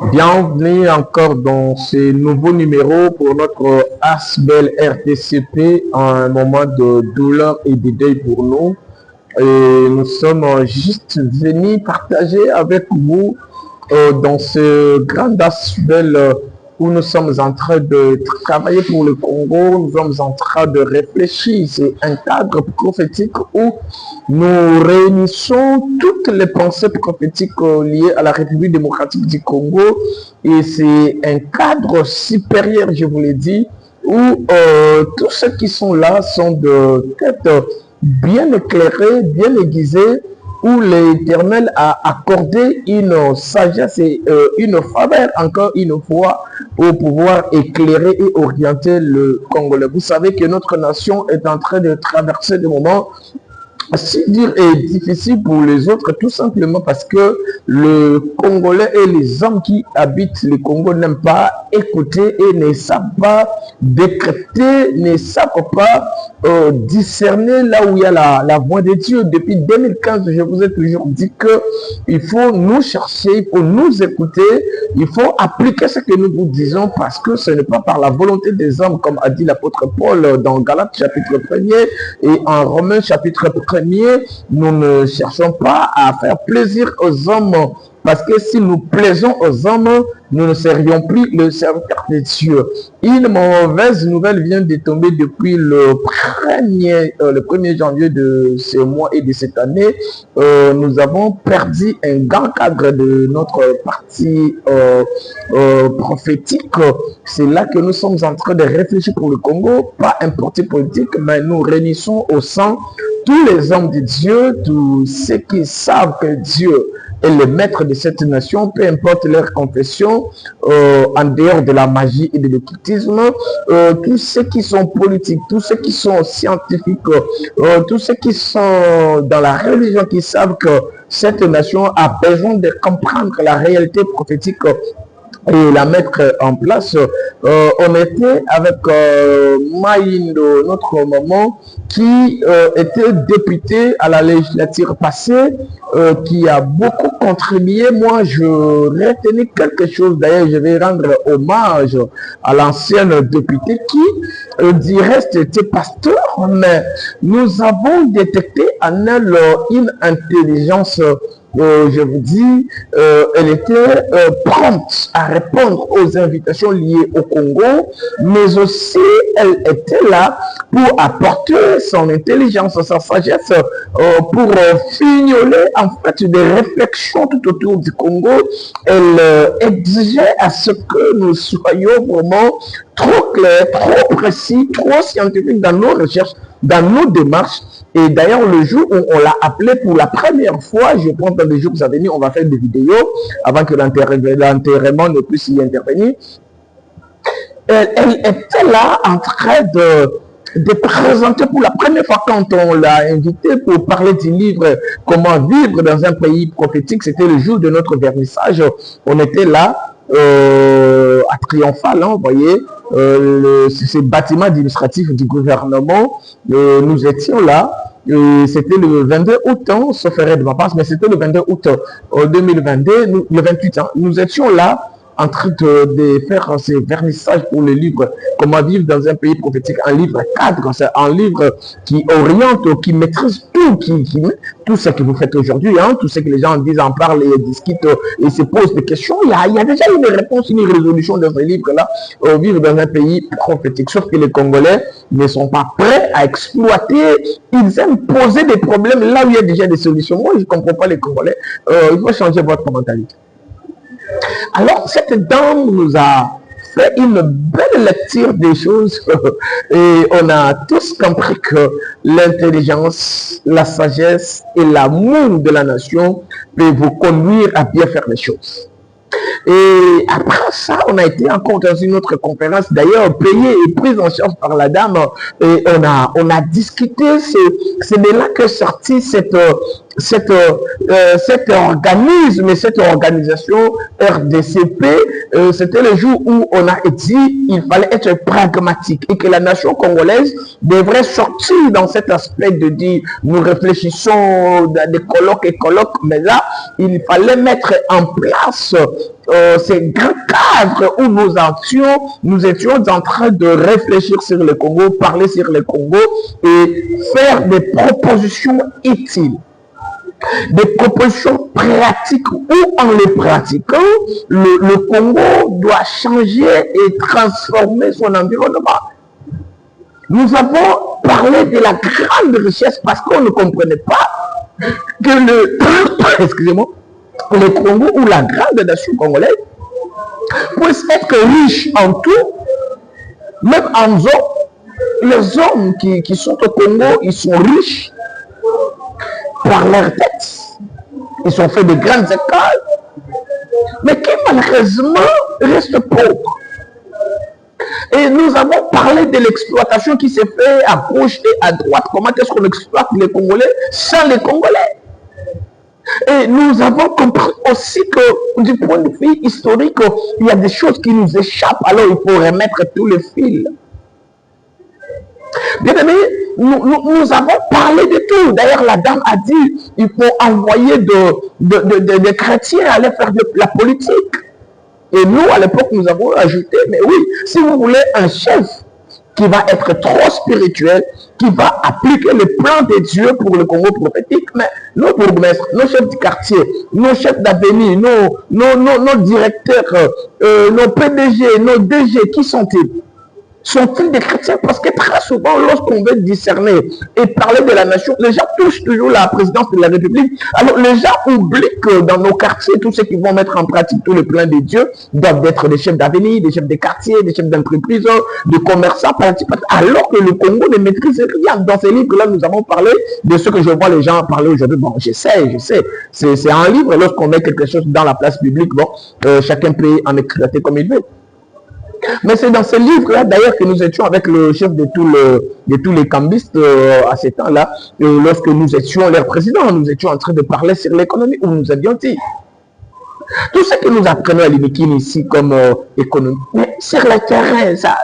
Bienvenue encore dans ce nouveau numéro pour notre ASBEL RTCP, un moment de douleur et de deuil pour nous. Et nous sommes juste venus partager avec vous dans ce grand ASBEL où nous sommes en train de travailler pour le Congo, nous sommes en train de réfléchir. C'est un cadre prophétique où nous réunissons toutes les pensées prophétiques liées à la République démocratique du Congo. Et c'est un cadre supérieur, je vous l'ai dit, où tous ceux qui sont là sont de tête bien éclairée, bien aiguisée, où l'Éternel a accordé une sagesse et une faveur, encore une fois, pour pouvoir éclairer et orienter le Congolais. Vous savez que notre nation est en train de traverser des moments si dur et difficile pour les autres, tout simplement parce que le Congolais et les hommes qui habitent le Congo n'aiment pas écouter et ne savent pas décréter, ne savent pas discerner là où il y a la voix de Dieu. Depuis 2015, je vous ai toujours dit que il faut nous chercher, il faut nous écouter, il faut appliquer ce que nous vous disons parce que ce n'est pas par la volonté des hommes, comme a dit l'apôtre Paul dans Galates chapitre 1er et en Romains chapitre 1er, nous ne cherchons pas à faire plaisir aux hommes parce que si nous plaisons aux hommes, nous ne serions plus le serviteur de Dieu. Une mauvaise nouvelle vient de tomber depuis le 1er janvier de ce mois et de cette année. Nous avons perdu un grand cadre de notre parti prophétique. C'est là que nous sommes en train de réfléchir pour le Congo, pas un parti politique, mais nous réunissons au sein tous les hommes de Dieu, tous ceux qui savent que Dieu est le maître de cette nation, peu importe leur confession, en dehors de la magie et de l'occultisme, tous ceux qui sont politiques, tous ceux qui sont scientifiques, tous ceux qui sont dans la religion, qui savent que cette nation a besoin de comprendre la réalité prophétique et la mettre en place. On était avec Maïndo, notre maman, qui était député à la législature passée, qui a beaucoup contribué. Moi, je retenais quelque chose. D'ailleurs, je vais rendre hommage à l'ancienne députée qui, du reste, était pasteur, mais nous avons détecté en elle une intelligence. Je vous dis, elle était prompte à répondre aux invitations liées au Congo, mais aussi elle était là pour apporter son intelligence, sa sagesse, pour fignoler en fait des réflexions tout autour du Congo. Elle exigeait à ce que nous soyons vraiment trop clairs, trop précis, trop scientifiques dans nos recherches, dans nos démarches. Et d'ailleurs, le jour où on l'a appelé pour la première fois, je pense dans les jours à venir, on va faire des vidéos avant que l'enterrement ne puisse y intervenir. Elle était là en train de présenter pour la première fois quand on l'a invité pour parler du livre Comment vivre dans un pays prophétique. C'était le jour de notre vernissage. On était là à Triomphal, hein, vous voyez, ce bâtiment administratif du gouvernement. Nous étions là. C'était le 22 août, hein, sauf erreur de ma part, mais c'était le 22 août 2022, le 28 ans. Nous étions là en train de faire ces vernissages pour le livre Comment vivre dans un pays prophétique, un livre cadre, c'est un livre qui oriente, qui maîtrise tout, tout ce que vous faites aujourd'hui, hein, tout ce que les gens disent, en parlent et discutent et se posent des questions. Il y a déjà une réponse, une résolution de ce livre-là, vivre dans un pays prophétique. Sauf que les Congolais ne sont pas prêts à exploiter, ils aiment poser des problèmes là où il y a déjà des solutions. Moi, je ne comprends pas les Congolais. Il faut changer votre mentalité. Alors, cette dame nous a fait une belle lecture des choses et on a tous compris que l'intelligence, la sagesse et l'amour de la nation peuvent vous conduire à bien faire les choses. Et après ça, on a été encore dans une autre conférence, d'ailleurs payée et prise en charge par la dame. Et on a discuté, c'est de là que sortit cette cet organisme et cette organisation RDCP, c'était le jour où on a dit qu'il fallait être pragmatique et que la nation congolaise devrait sortir dans cet aspect de dire nous réfléchissons à des colloques et colloques, mais là, il fallait mettre en place ces grands cadres où nous étions en train de réfléchir sur le Congo, parler sur le Congo et faire des propositions utiles, des propositions pratiques où en les pratiquant, le Congo doit changer et transformer son environnement. Nous avons parlé de la grande richesse parce qu'on ne comprenait pas que excusez-moi, le Congo ou la grande nation congolaise puisse être riche en tout, même en eau. Les hommes qui sont au Congo, ils sont riches par leur tête. Ils ont fait de grandes écoles, mais qui malheureusement restent pauvres. Et nous avons parlé de l'exploitation qui s'est faite à gauche et à droite. Comment est-ce qu'on exploite les Congolais sans les Congolais? Et nous avons compris aussi que du point de vue historique, il y a des choses qui nous échappent. Alors il faut remettre tous les fils. Bien aimé, nous avons parlé de tout. D'ailleurs, la dame a dit il faut envoyer des chrétiens aller faire de la politique. Et nous, à l'époque, nous avons ajouté, mais oui, si vous voulez un chef qui va être trop spirituel, qui va appliquer le plan de Dieu pour le Congo prophétique, mais nos bourgmestres, nos chefs de quartier, nos chefs d'avenir, nos directeurs, nos PDG, nos DG, qui sont-ils? Sont-ils des chrétiens? Parce que très souvent, lorsqu'on veut discerner et parler de la nation, les gens touchent toujours la présidence de la République. Alors, les gens oublient que dans nos quartiers, tous ceux qui vont mettre en pratique tout le plan de Dieu doivent être des chefs d'avenir, des chefs de quartier, des chefs d'entreprise, des commerçants, alors que le Congo ne maîtrise rien. Dans ces livres-là, nous avons parlé de ce que je vois les gens parler aujourd'hui. Bon, je sais. C'est un livre. Lorsqu'on met quelque chose dans la place publique, bon, chacun peut en éclater comme il veut. Mais c'est dans ce livre-là, d'ailleurs, que nous étions avec le chef de tous les cambistes à ce temps-là, lorsque nous étions leur président, nous étions en train de parler sur l'économie, où nous avions dit, tout ce que nous apprenons à l'IBIKIN ici comme économie, mais sur le terrain, ça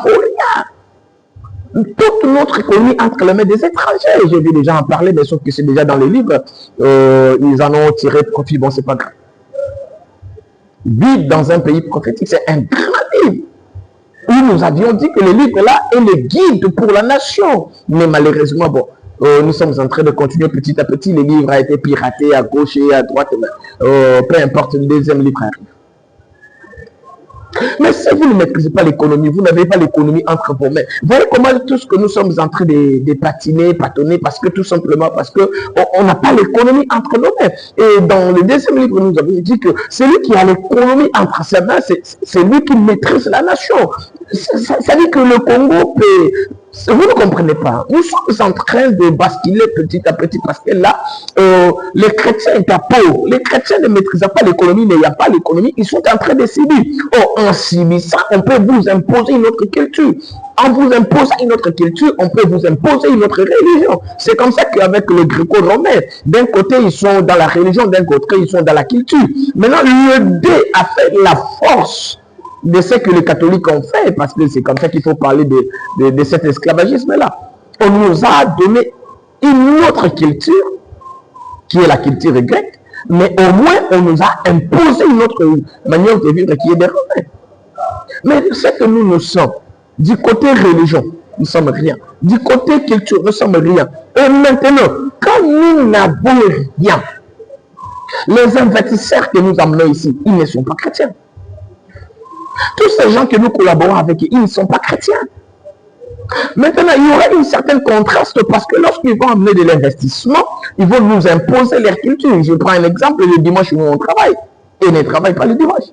vaut rien. Toute notre économie entre les mains des étrangers. J'ai vu des gens en parler, mais sauf que c'est déjà dans les livres, ils en ont tiré profit, bon, c'est pas grave. Vivre dans un pays prophétique, c'est un grand livre. Où nous avions dit que le livre-là est le guide pour la nation. Mais malheureusement, bon, nous sommes en train de continuer petit à petit. Le livre a été piraté à gauche et à droite. Peu importe, le deuxième livre arrive. Mais si vous ne maîtrisez pas l'économie, vous n'avez pas l'économie entre vos mains. Voyez comment tout ce que nous sommes en train de patiner, parce que tout simplement, parce qu'on n'a pas l'économie entre nos mains. Et dans le deuxième livre, nous avons dit que celui qui a l'économie entre ses mains, c'est lui qui maîtrise la nation. Ça dit que le Congo peut... Vous ne comprenez pas. Nous sommes en train de basculer petit à petit parce que là, les chrétiens étaient pauvres. Les chrétiens ne maîtrisaient pas l'économie, mais il n'y a pas l'économie. Ils sont en train de subir. En subissant, on peut vous imposer une autre culture. En vous imposant une autre culture, on peut vous imposer une autre religion. C'est comme ça qu'avec les gréco-romains, d'un côté, ils sont dans la religion, d'un côté, ils sont dans la culture. Maintenant, le dé a fait la force de ce que les catholiques ont fait, parce que c'est comme ça qu'il faut parler de cet esclavagisme-là. On nous a donné une autre culture, qui est la culture grecque, mais au moins on nous a imposé une autre manière de vivre qui est des Romains. Mais c'est que nous sommes, du côté religion, nous sommes rien. Du côté culture, nous sommes rien. Et maintenant, quand nous n'avons rien, les investisseurs que nous amenons ici, ils ne sont pas chrétiens. Tous ces gens que nous collaborons avec, ils ne sont pas chrétiens. Maintenant, il y aura une certaine contraste parce que lorsqu'ils vont amener de l'investissement, ils vont nous imposer leur culture. Je prends un exemple, le dimanche où on travaille, et ils ne travaillent pas le dimanche.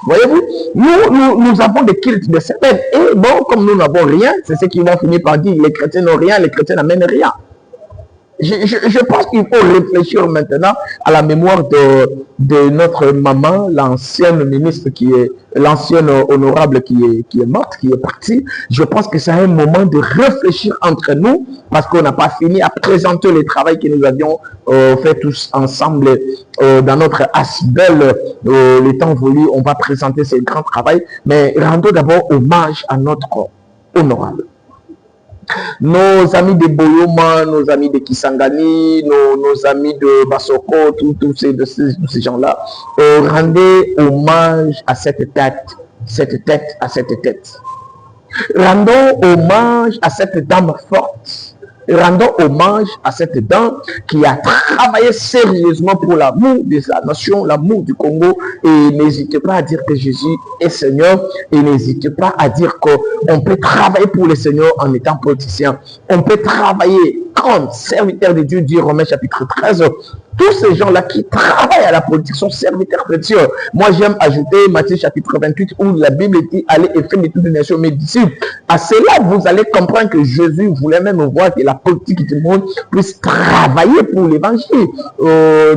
Voyez-vous, nous avons des cultes de semaine. Et bon, comme nous n'avons rien, c'est ce qu'ils vont finir par dire, les chrétiens n'ont rien, les chrétiens n'amènent rien. je pense qu'il faut réfléchir maintenant à la mémoire de notre maman, l'ancienne ministre l'ancienne honorable qui est morte, qui est partie. Je pense que c'est un moment de réfléchir entre nous parce qu'on n'a pas fini à présenter le travail que nous avions fait tous ensemble dans notre Asbel. Le temps voulu, on va présenter ce grand travail, mais rendons d'abord hommage à notre honorable. Nos amis de Boyoma, nos amis de Kisangani, nos amis de Basoko, tous ces gens-là, rendez hommage à cette tête, à cette tête. Rendons hommage à cette dame forte. Rendons hommage à cette dame qui a travaillé sérieusement pour l'amour de sa nation, l'amour du Congo. Et n'hésitez pas à dire que Jésus est Seigneur. Et n'hésitez pas à dire qu'on peut travailler pour le Seigneur en étant politicien. On peut travailler comme serviteur de Dieu, dit Romains chapitre 13. Tous ces gens-là qui travaillent à la politique sont serviteurs de Dieu. Moi, j'aime ajouter Matthieu chapitre 28 où la Bible dit « Allez et faites de toutes les nations mes disciples ». À cela, vous allez comprendre que Jésus voulait même voir que la politique du monde puisse travailler pour l'évangile.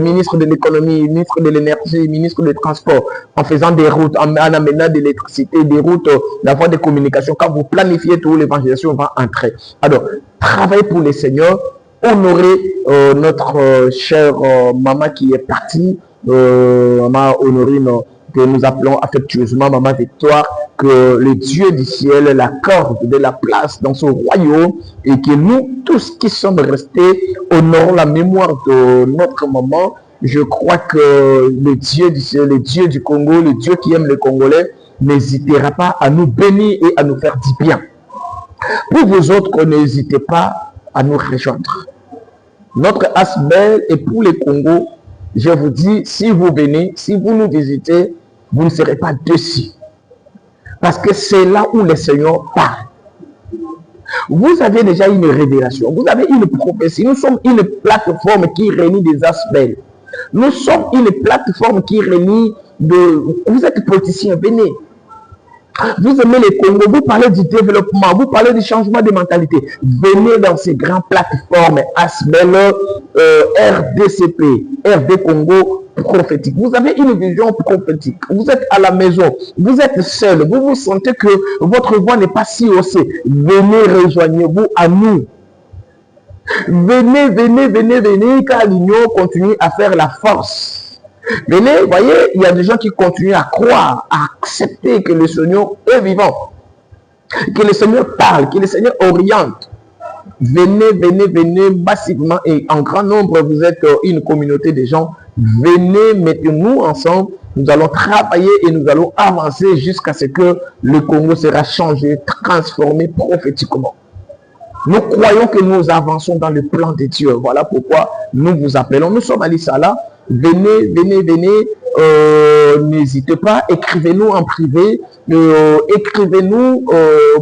Ministre de l'économie, ministre de l'énergie, ministre des transports, en faisant des routes, en amenant de l'électricité, des routes, la voie de communication. Quand vous planifiez tout, l'évangélisation va entrer. Alors, travaillez pour le Seigneur. Honorer notre chère maman qui est partie, maman Honorine, que nous appelons affectueusement maman Victoire, que le Dieu du ciel l'accorde de la place dans son royaume et que nous, tous qui sommes restés, honorons la mémoire de notre maman. Je crois que le Dieu du ciel, le Dieu du Congo, le Dieu qui aime les Congolais, n'hésitera pas à nous bénir et à nous faire du bien. Pour vous autres, n'hésitez pas à nous rejoindre. Notre Asbel est pour le Congo. Je vous dis, si vous venez, si vous nous visitez, vous ne serez pas déçus. Parce que c'est là où le Seigneur parle. Vous avez déjà une révélation, vous avez une prophétie. Nous sommes une plateforme qui réunit des Asbel. Nous sommes une plateforme qui réunit Vous êtes politicien, venez. Vous aimez les Congo, vous parlez du développement, vous parlez du changement de mentalité. Venez dans ces grandes plateformes, ASBEL, RDCP, RD Congo prophétique. Vous avez une vision prophétique. Vous êtes à la maison, vous êtes seul, vous vous sentez que votre voix n'est pas si haussée. Venez, rejoignez-vous à nous. Venez, car l'union continue à faire la force. Venez, voyez, il y a des gens qui continuent à croire, à accepter que le Seigneur est vivant, que le Seigneur parle, que le Seigneur oriente. Venez massivement et en grand nombre, vous êtes une communauté de gens. Venez, mettez-nous ensemble, nous allons travailler et nous allons avancer jusqu'à ce que le Congo sera changé, transformé prophétiquement. Nous croyons que nous avançons dans le plan de Dieu. Voilà pourquoi nous vous appelons. Nous sommes à l'Issala. Venez, n'hésitez pas, écrivez-nous en privé, écrivez-nous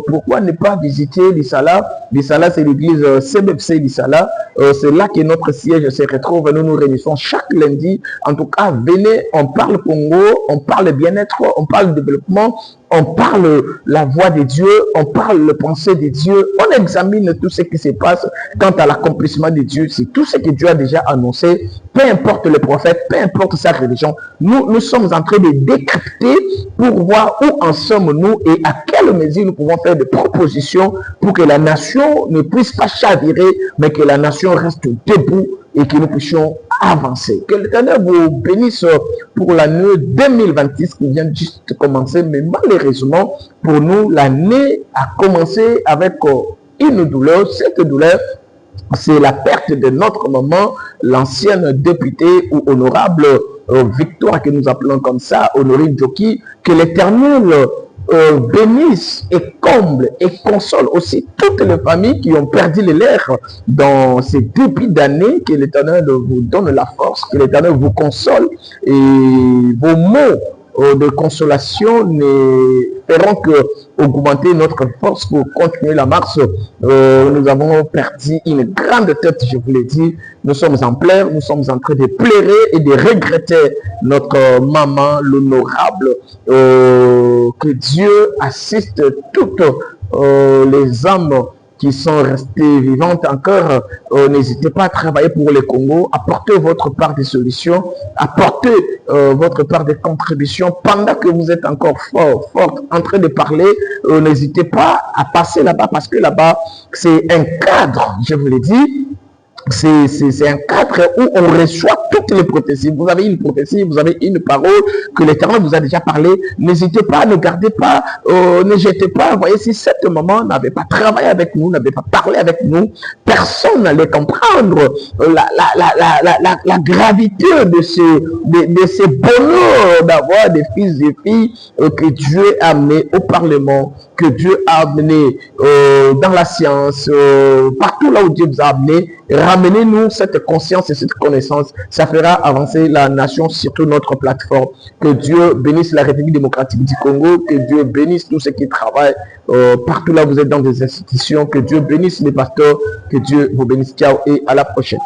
pourquoi ne pas visiter l'Issala. L'Issala, c'est l'église CBFC l'Issala, c'est là que notre siège se retrouve. Nous nous réunissons chaque lundi. En tout cas, venez, on parle Congo, on parle bien-être, on parle développement, on parle la voix de Dieu, on parle le pensée de Dieu, on examine tout ce qui se passe quant à l'accomplissement de Dieu. C'est tout ce que Dieu a déjà annoncé, peu importe le prophète, peu importe sa religion. Nous sommes en train de décrypter pour voir où en sommes-nous et à quelle mesure nous pouvons faire des propositions pour que la nation ne puisse pas chavirer, mais que la nation reste debout et que nous puissions avancer. Que l'Éternel vous bénisse pour l'année 2026 qui vient juste de commencer, mais malheureusement, pour nous, l'année a commencé avec une douleur. Cette douleur, c'est la perte de notre maman, l'ancienne députée ou honorable Victoire, que nous appelons comme ça, Honorine Joki. Que l'Éternel bénisse et comble et console aussi toutes les familles qui ont perdu les leurs dans ces débuts d'année. Que l'Éternel vous donne la force, que l'Éternel vous console et vos mots de consolation ne feront que augmenter notre force pour continuer la marche. Nous avons perdu une grande tête, je vous l'ai dit. Nous sommes en pleurs, nous sommes en train de pleurer et de regretter notre maman, l'honorable. Que Dieu assiste toutes les âmes qui sont restées vivantes encore, n'hésitez pas à travailler pour le Congo, apportez votre part des solutions, apportez votre part des contributions pendant que vous êtes encore fort en train de parler. N'hésitez pas à passer là-bas parce que là-bas, c'est un cadre, je vous l'ai dit. C'est un cadre où on reçoit toutes les prophéties. Vous avez une prophétie, vous avez une parole que l'Éternel vous a déjà parlé. N'hésitez pas, ne gardez pas, ne jetez pas. Vous voyez, si cette maman n'avait pas travaillé avec nous, n'avait pas parlé avec nous, personne n'allait comprendre la gravité de ces bonheurs d'avoir des fils et filles que Dieu a amenés au Parlement, que Dieu a amené dans la science, partout là où Dieu vous a amené. Ramenez-nous cette conscience et cette connaissance. Ça fera avancer la nation, surtout notre plateforme. Que Dieu bénisse la République démocratique du Congo. Que Dieu bénisse tous ceux qui travaillent partout là où vous êtes dans des institutions. Que Dieu bénisse les pasteurs. Que Dieu vous bénisse. Ciao et à la prochaine.